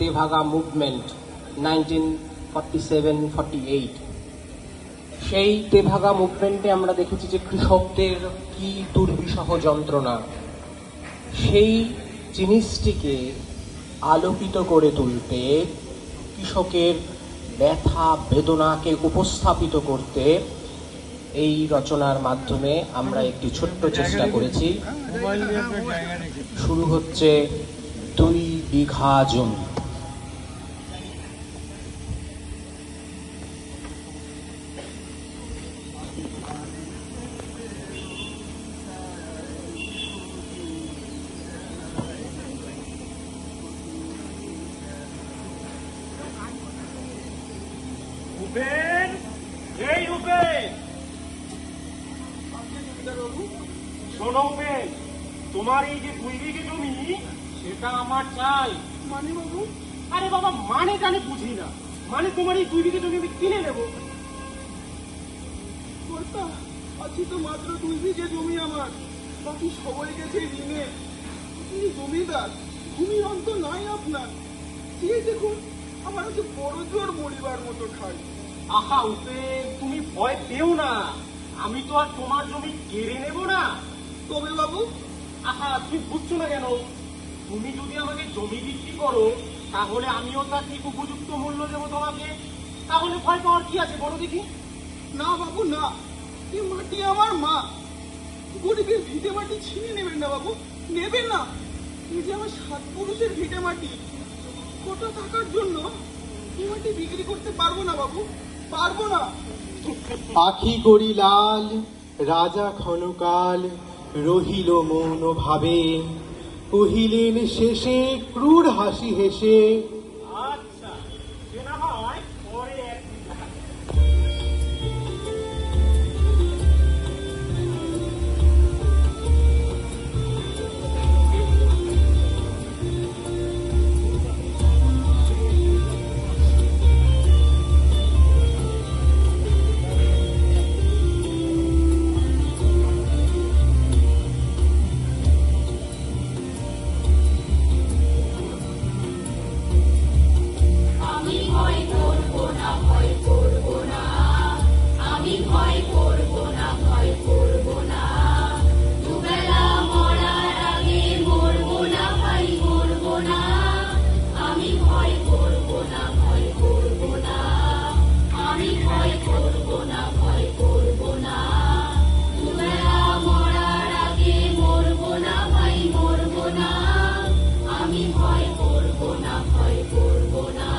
Tebhaga movement 1947-48। সেই তেভাগা মুভমেন্টে আমরা দেখেছি যে কৃষকদের কি দুর্বিষহ যন্ত্রণা, সেই জিনিসটিকে আলোকিত করে তুলতে, কৃষকের ব্যথা বেদনাকে উপস্থাপিত করতে এই রচনার মাধ্যমে আমরা একটি ছোট্ট চেষ্টা করেছি। শুরু হচ্ছে 2 বিঘা জমি। উপেন, এই উপেন, শোনো উপেন, তোমার এই যে 2 বিঘে জমি সেটা আমার চাই। মানে বাবু? আরে বাবা, মানে জানি বুঝি না, মানে তোমার এই 2 বিঘে জমি আমি কিনে নেবো। কর্তা, আজকে তো মাত্র 2 বিঘে জমি আমার, বাকি সবাই গেছে ঋণে। আপনি জমিদার, ভূমির অন্ত নাই আপনার। এই দেখুন, আমার হচ্ছে বড় জোর মরিবার মতো খাই। আহা উপেন, তুমি ভয় পেও না, আমি তো আর তোমার জমি কেড়ে নেব না। তবে বাবু? আহা, তুমি বুঝছো না কেন? তুমি যদি আমাকে জমি বিক্রি করো তাহলে আমিও তার ঠিক উপযুক্ত মূল্য দেবো তোমাকে। তাহলে ভয় পাওয়ার কি আছে বলো দেখি? না বাবু না, এই মাটি আমার মা। গরিবের ভিটে মাটি ছিনে নেবেন না বাবু, নেবেন না। এই যে আমার 7 পুরুষের ভিটে মাটি, কোটা থাকার জন্য এই মাটি বিক্রি করতে পারবো না বাবু, পারবো না। আখি করি লাল, রাজা ক্ষণকাল রহিল মৌন ভাবে, কহিলেন শেষে ক্রূর হাসি হেসে, আচ্ছা, সে না হয় পরে একদিন। আমি ভয় করবো না, ভয় করবো না, আমি ভয় করবো না, ভয় করবো না, দুবেলা মরার আগে মরবো না, ভাই মরবো না, আমি ভয় করবো না, ভয় করবো না, আমি ভয় করবো না, ভয় করবো না, দুবেলা মরার আগে মরবো না, ভাই মরবো না, আমি ভয় করবো না, ভয় করবো না।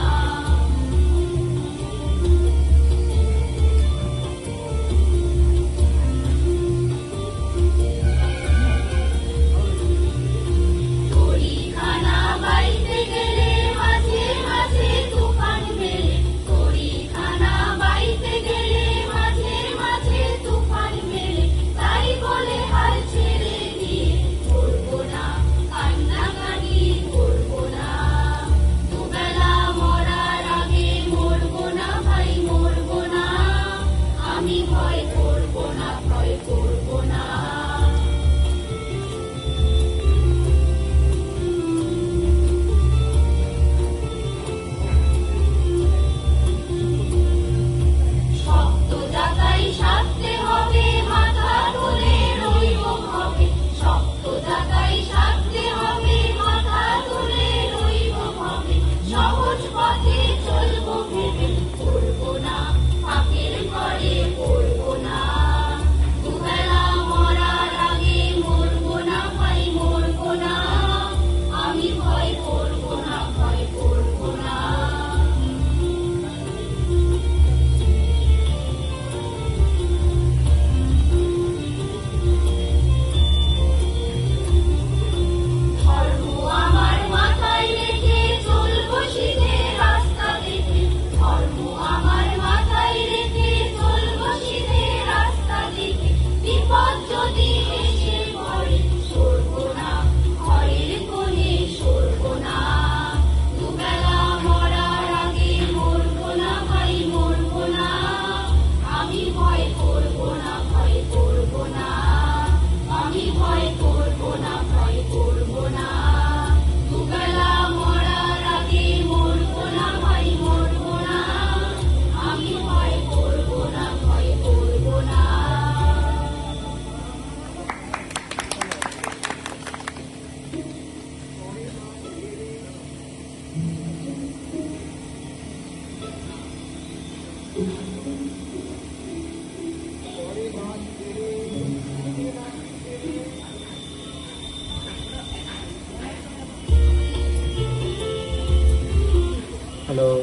হ্যালো।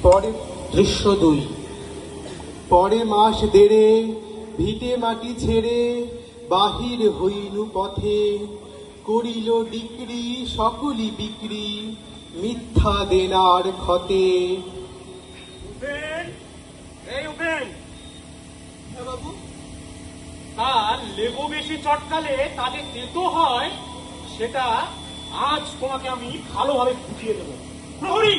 পরে দৃশ্য 2। পরে মাস দেড়ে ভিটে মাটি ছেড়ে বাহির হইনু পথে, করিল ডিক্রি সকলি বিক্রি মিথ্যা দেনার ক্ষতে। উপেন, এই উপেন, হ্যাঁ বাবু। তার লেবু বেশি চটকালে তাদের তেতো হয়, সেটা আজ তোমাকে আমি ভালোভাবে বুঝিয়ে দেবো। প্রহরী,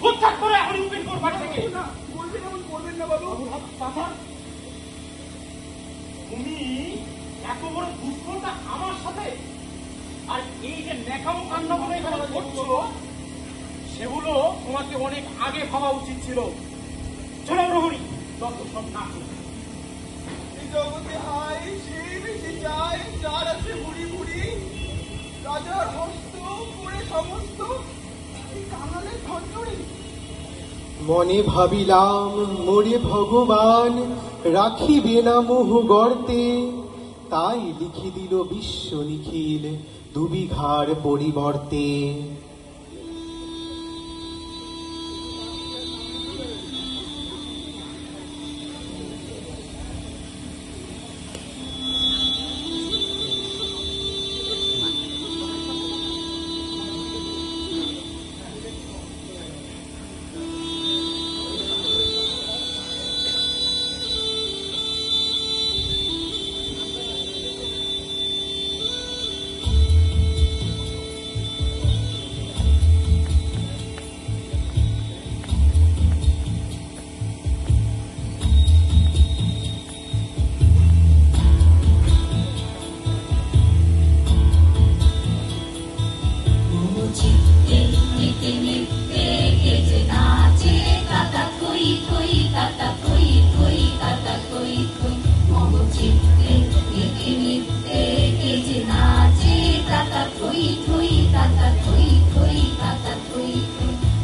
উদ্ধার করে এখন উপেন করবার থেকে। না, বলবেন এমন করবেন না বাবু। চাচা, তুমি এত বড় দুষ্কর্মটা আমার সাথে, আর এই যে ন্যাকামো কাণ্ডগুলো এখানে করছো, সেগুলো তোমাকে অনেক আগে ভাবা উচিত ছিল। চলো প্রহরী, যত সব না করো। এই জগতে হাই সেই বেশি যায়, যার আছে বুড়ি বুড়ি, রাজার হস্ত করে সমস্ত এই কাঙালের ধন্যরে। মনে ভাবিলাম মোরে ভগবান রাখিবে না মোহ গর্তে, তাই লিখি দিল বিশ্ব নিখিল দুবিঘার পরিবর্তে।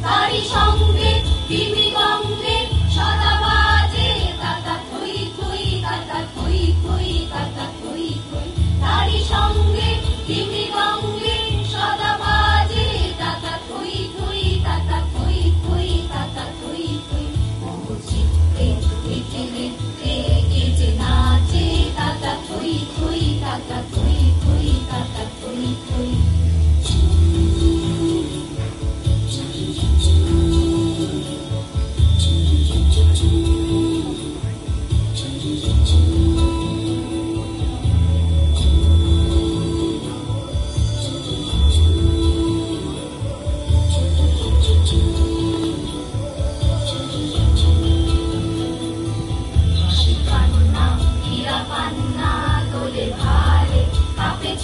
তারি সঙ্গে তিমি গঙ্গে সদা বাজে কাকা থই থই কাকা থই থই কাকা থই থই। তারি সঙ্গে তিমি গঙ্গে সদা বাজে কাকা থই থই কাকা থই থই কাকা থই থই। মোহ চিত্তে নিতে নিতে গেজে নাচে কাকা থই থই কাকা থই থই কাকা থই থই।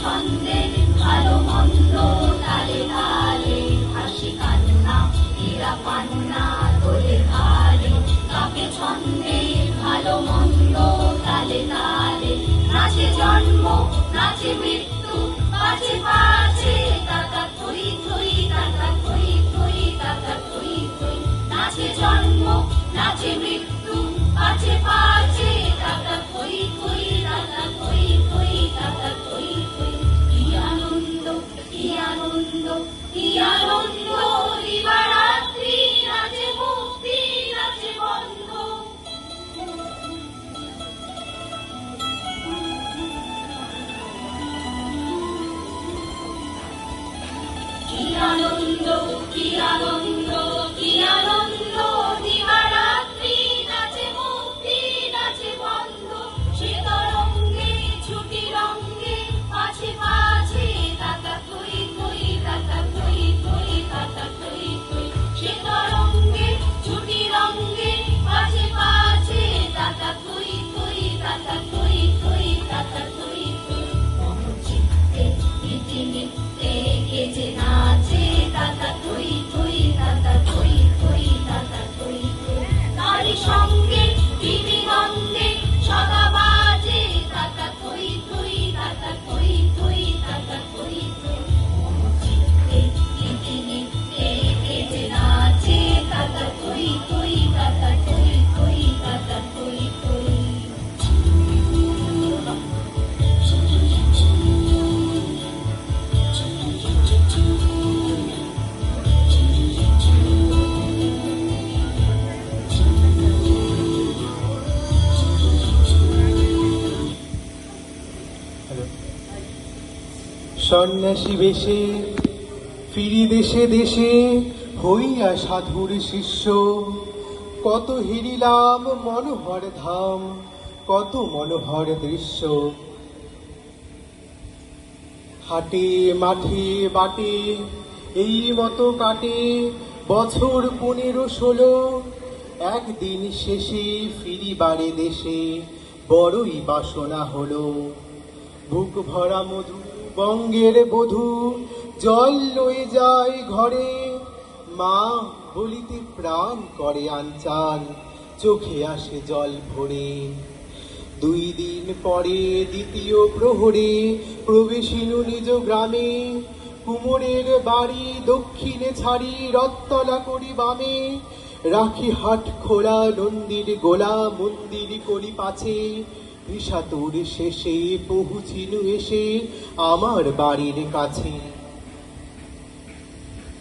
ছন্দের ভালো মন্দ তালে তালে হাসি কান্না হীরা পান্না দোলে ভালে কাপে ছন্দের ভালো মন্দ তালে তালে। নাচে জন্ম নাচে মৃত্যু পাছে পাছে কাকা থই থই কাকা থই থই কাকা থই থই। নাচে জন্ম নাচে মৃত্যু পাছে পাছে কাকা থই থই কাকা থই থই কাকা থই থই। কি আনন্দ কি আনন্দ কি আনন্দ দিবারাত্রি নাচে মুক্তি নাচে বন্ধ। কি আনন্দ কি আনন্দ কি আনন্দ দিবারাত্রি নাচে মুক্তি নাচে বন্ধ। সে তরঙ্গে ছুটি রঙ্গে পাছে পাছে কাকা থই থই কাকা থই থই কাকা থই থই। সে তরঙ্গে ছুটি রঙ্গে পাছে পাছে কাকা থই থই কাকা থই থই কাকা থই থই। মোহ চিত্তে নিতে নিতে গেজে নাচে কাকা থই থই কাকা সন্ন্যাসী বেশে ফিরি দেশে দেশে হইয়া সাধুর শিষ্য, কত হেরিলাম মনোহর ধাম, কত মনোহর দৃশ্য। হাটে মাঠে বাটে এই মতো কাটে বছর 15-16, একদিন শেষে ফিরিবারে দেশে বড়ই বাসনা হলো। বুক ভরা মধু বঙ্গের বধূ জল লয়ে যায় ঘরে, মা বলিতে প্রাণ করে আঞ্চাল, চোখে আসে জল ভরে। 2 দিন পরে দ্বিতীয় প্রহরে প্রবেশিনু নিজ গ্রামে, কুমোরের বাড়ি দক্ষিণে ছাড়ি রথতলা করি বামে, রাখি হাট খোলা নন্দীর গোলা মন্দির করি পাছে, বিষাতুর শেষে পৌঁছিনু এসে আমার বাড়ির কাছে।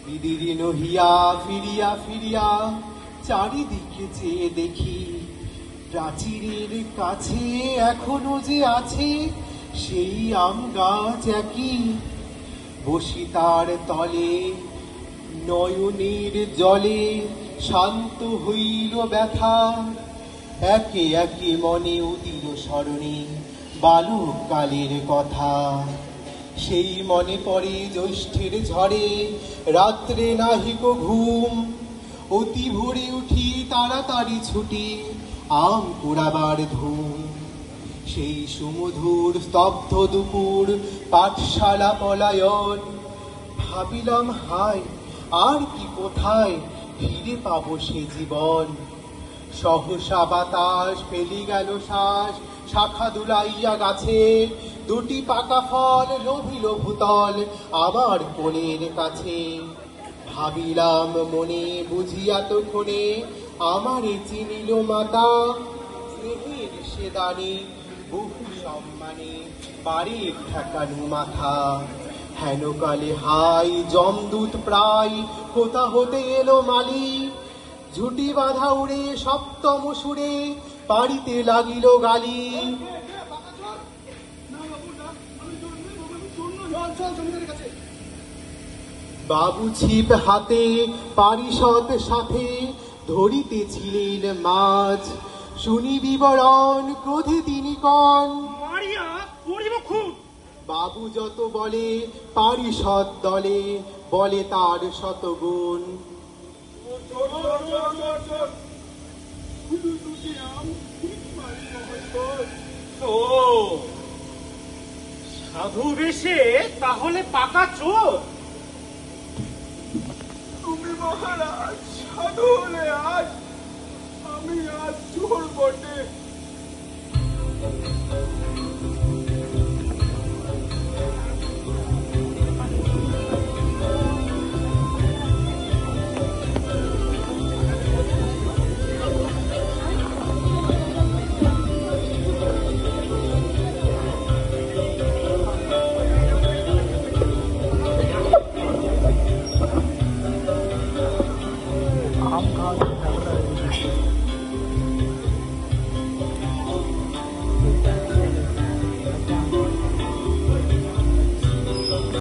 দিদির নহিয়া ফিরিয়া ফিরিয়া চারিদিকে চেয়ে দেখি, প্রাচীরের কাছে এখনো যে আছে সেই আম গাছ একই, বসি তার তলে নয়নের জলে শান্ত হইল ব্যথা, একে একে মনে উদিল স্মরণে বালক কালের কথা। সেই মনে পড়ে জ্যৈষ্ঠের ঝড়ে রাত্রে নাহিক ঘুম, অতি ভোরে উঠি তাড়াতাড়ি ছুটি আম কুড়াবার ধুম। সেই সুমধুর স্তব্ধ দুপুর পাঠশালা পলায়ন, ভাবিলাম হায় আর কি কোথায় ফিরে পাবো সে জীবন। সহসা বাতাস ফেলি গেল শ্বাস, শাখা দুলাইয়া গাছে, 2টি পাকা ফল লোভিল ভূতল আমার কোলের কাছে। ভাবিলাম মনে বুঝিয়া তখনে আমারে চিনিল মাতা, স্নেহের সে দানি বহু সম্মানে বাড়ির ঠেকানু মাথা। হেন কালে হাই যমদূত প্রায় কোথা হতে এলো মালি, ঝুটি বাঁধা উড়ে সপ্তম সুরে পাড়িতে লাগিল গালি। বাবু ছিপ হাতে পারিষদ সাথে ধরিতেছিলেন মাছ, শুনি বিবরণ ক্রোধে তিনি কন, মারিয়া করিব খুব। বাবু যত বলে পারিষদ দলে বলে তার শতগুণ। ও সাধু বেশে তাহলে পাকা চোর। তুমি মহারাজ সাধু হলে আজ, আমি আজ চোর বটে।